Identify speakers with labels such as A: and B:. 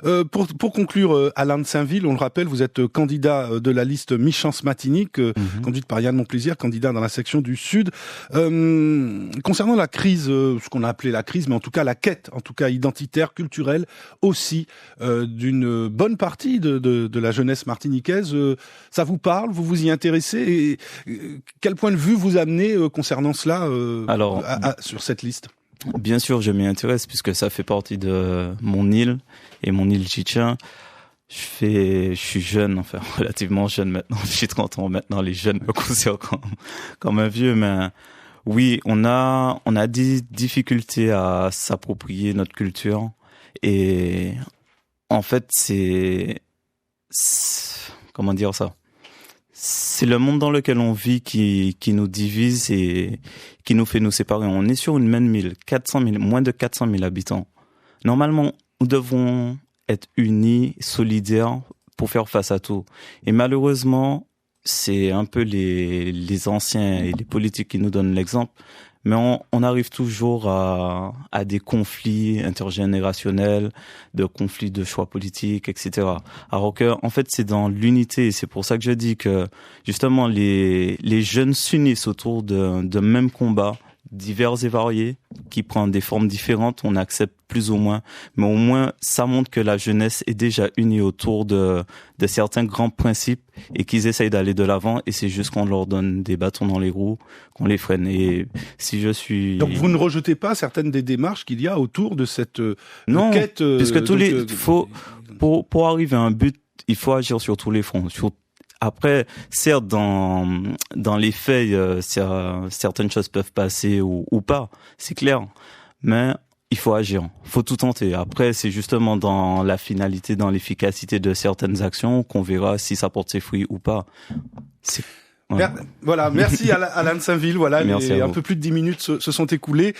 A: Pour conclure, Alain de Saint-Ville, on le rappelle, vous êtes candidat de la liste Mi-Chance Matinique, conduite par Yann Monplaisir, candidat dans la section du Sud. Concernant la crise, ce qu'on a appelé la crise, mais en tout cas la quête, en tout cas identitaire, culturelle aussi, d'une bonne partie de la jeunesse martiniquaise, ça vous parle, vous vous y intéressez et quel point de vue vous amenez concernant cela sur cette liste?
B: Bien sûr, je m'y intéresse puisque ça fait partie de mon île et mon île j'y tiens. Je suis jeune, enfin relativement jeune maintenant. J'ai 30 ans maintenant. Les jeunes me considèrent comme un vieux, mais oui, on a des difficultés à s'approprier notre culture et en fait comment dire ça? C'est le monde dans lequel on vit qui nous divise et qui nous fait nous séparer. On est sur une même île, moins de 400 000 habitants. Normalement, nous devons être unis, solidaires pour faire face à tout. Et malheureusement, c'est un peu les anciens et les politiques qui nous donnent l'exemple. Mais on arrive toujours à des conflits intergénérationnels, de conflits de choix politiques, etc. Alors que, en fait, c'est dans l'unité. Et c'est pour ça que je dis que, justement, les jeunes s'unissent autour de même combat, divers et variés, qui prend des formes différentes. On accepte plus ou moins. Mais au moins, ça montre que la jeunesse est déjà unie autour de certains grands principes et qu'ils essayent d'aller de l'avant. Et c'est juste qu'on leur donne des bâtons dans les roues, qu'on les freine. Et si je suis...
A: Donc vous ne rejetez pas certaines des démarches qu'il y a autour de cette
B: non,
A: quête
B: puisque pour arriver à un but, il faut agir sur tous les fronts. Après, certes, dans les faits, certaines choses peuvent passer ou pas, c'est clair. Mais il faut agir, faut tout tenter. Après, c'est justement dans la finalité, dans l'efficacité de certaines actions qu'on verra si ça porte ses fruits ou pas.
A: Voilà, merci Alain de Saint-Ville. Voilà,
B: merci
A: un peu plus de 10 minutes se sont écoulées.